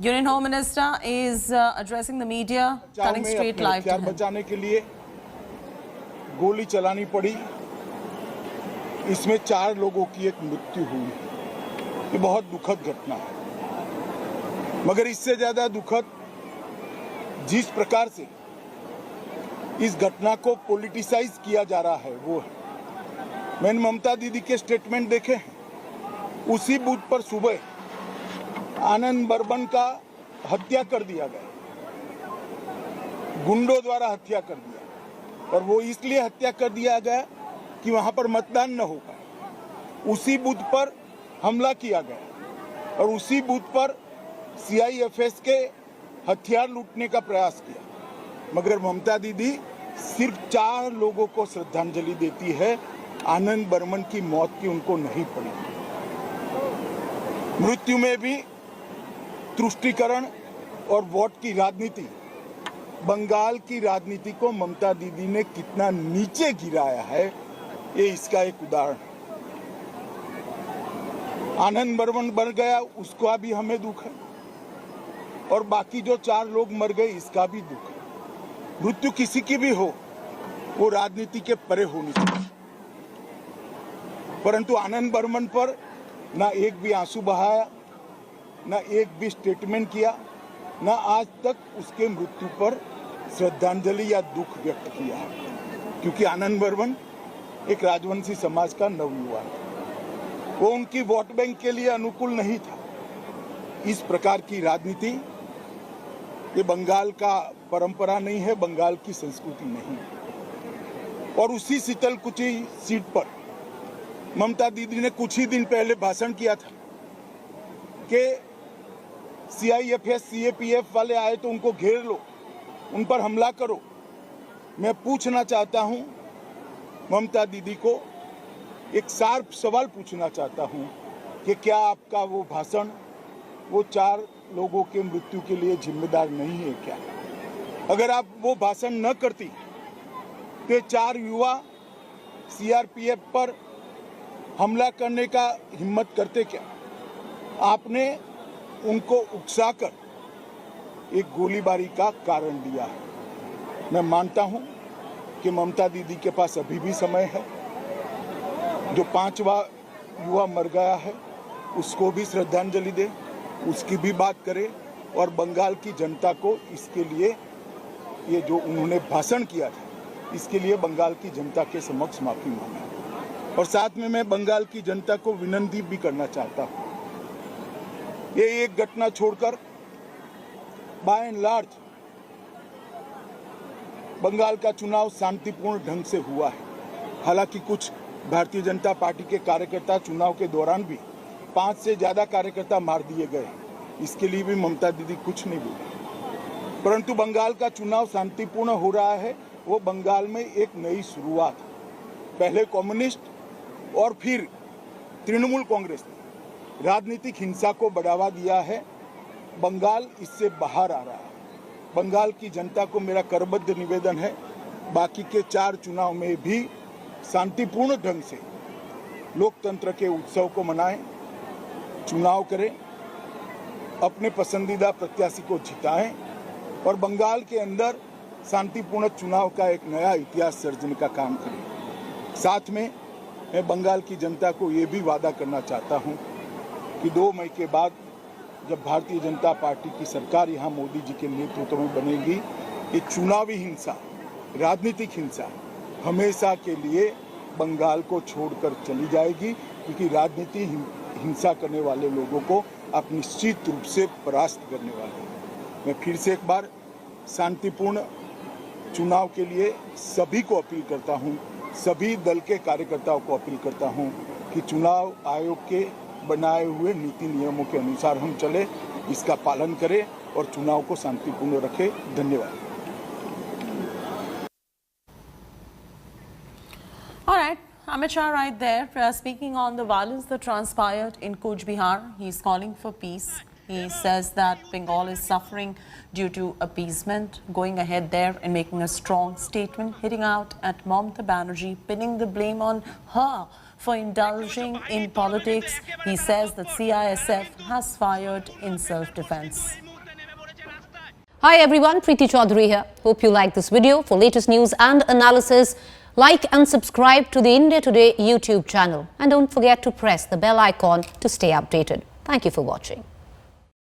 Union Home Minister is addressing the media, cutting straight live to him. बचाने के लिए गोली चलानी पड़ी, इसमें 4 लोगों की एक मृत्यु हुई। ये बहुत दुखद घटना है, मगर इससे ज्यादा दुखद जिस प्रकार से इस घटना को पॉलिटिसाइज किया जा रहा है वो है। मैंने ममता दीदी के स्टेटमेंट देखे हैं, उसी बूथ पर सुबह आनंद बर्मन का हत्या कर दिया गया, गुंडों द्वारा हत्या कर दिया, और वो इसलिए हत्या कर दिया गया कि वहां पर मतदान न हो पाए। उसी बूथ पर हमला किया गया और उसी बूथ पर सीआईएफएस के हथियार लूटने का प्रयास किया, मगर ममता दीदी सिर्फ 4 लोगों को श्रद्धांजलि देती है। आनंद बर्मन की मौत की उनको नहीं पड़ी। मृत्यु में भी तुष्टीकरण और वोट की राजनीति, बंगाल की राजनीति को ममता दीदी ने कितना नीचे गिराया है, ये इसका एक उदाहरण है। आनंद बर्मन मर गया, उसका भी हमें दुख है, और बाकी जो 4 लोग मर गए इसका भी दुख है। मृत्यु किसी की भी हो, वो राजनीति के परे होनी चाहिए, परंतु आनंद बर्मन पर ना एक भी आंसू बहाया, ना एक भी स्टेटमेंट किया, ना आज तक उसके मृत्यु पर श्रद्धांजलि या दुख व्यक्त किया है, क्योंकि आनंद बर्मन एक राजवंशी समाज का नवयुवा था। वो उनकी वोट बैंक के लिए अनुकूल नहीं था। इस प्रकार की राजनीति ये बंगाल का परंपरा नहीं है, बंगाल की संस्कृति नहीं है। और उसी शीतलकुची सीट पर ममता दीदी ने कुछ ही दिन पहले भाषण किया था कि सीआईएफएस सीएपीएफ वाले आए तो उनको घेर लो, उन पर हमला करो। मैं पूछना चाहता हूं ममता दीदी को, एक शार्प सवाल पूछना चाहता हूं कि क्या आपका वो भाषण वो 4 लोगों के मृत्यु के लिए जिम्मेदार नहीं है क्या? अगर आप वो भाषण न करती तो 4 युवा सीआरपीएफ पर हमला करने का हिम्मत करते क्या? आपने उनको उकसाकर एक गोलीबारी का कारण दिया है। मैं मानता हूं कि ममता दीदी के पास अभी भी समय है। जो 5वां युवा मर गया है उसको भी श्रद्धांजलि दे, उसकी भी बात करे, और बंगाल की जनता को इसके लिए, ये जो उन्होंने भाषण किया था, इसके लिए बंगाल की जनता के समक्ष माफी मांगे। और साथ में मैं बंगाल की जनता को विनती भी करना चाहता हूं, ये एक घटना छोड़कर बाय एंड लार्ज बंगाल का चुनाव शांतिपूर्ण ढंग से हुआ है। हालांकि कुछ भारतीय जनता पार्टी के कार्यकर्ता चुनाव के दौरान भी 5 से ज्यादा कार्यकर्ता मार दिए गए, इसके लिए भी ममता दीदी कुछ नहीं बोली। परंतु बंगाल का चुनाव शांतिपूर्ण हो रहा है, वो बंगाल में एक नई शुरुआत है। पहले कम्युनिस्ट और फिर तृणमूल कांग्रेस ने राजनीतिक हिंसा को बढ़ावा दिया है। बंगाल इससे बाहर आ रहा है। बंगाल की जनता को मेरा करबद्ध निवेदन है, बाकी के 4 चुनाव में भी शांतिपूर्ण ढंग से लोकतंत्र के उत्सव को मनाएं, चुनाव करें, अपने पसंदीदा प्रत्याशी को जिताएं, और बंगाल के अंदर शांतिपूर्ण चुनाव का एक नया इतिहास सर्जने का काम करें। साथ में मैं बंगाल की जनता को ये भी वादा करना चाहता हूं कि 2 मई के बाद जब भारतीय जनता पार्टी की सरकार यहाँ मोदी जी के नेतृत्व में बनेगी, ये चुनावी हिंसा, राजनीतिक हिंसा हमेशा के लिए बंगाल को छोड़कर चली जाएगी, क्योंकि राजनीति हिंसा करने वाले लोगों को आप निश्चित रूप से परास्त करने वाले हैं। मैं फिर से एक बार शांतिपूर्ण चुनाव के लिए सभी को अपील करता हूँ, सभी दल के कार्यकर्ताओं को अपील करता हूं कि चुनाव आयोग के बनाए हुए नीति नियमों के अनुसार हम चले, इसका पालन करें और चुनाव को शांतिपूर्ण रखें। धन्यवाद। All right, Amit Shah right there, speaking on the violence that transpired in Coach Bihar. He's calling for peace. He says that Bengal is suffering due to appeasement, going ahead there and making a strong statement, hitting out at Mamata Banerjee, pinning the blame on her for indulging in politics. He says that CISF has fired in self-defense. Hi everyone, Preeti Chaudhary here. Hope you like this video. For latest news and analysis, like and subscribe to the India Today YouTube channel. And don't forget to press the bell icon to stay updated. Thank you for watching.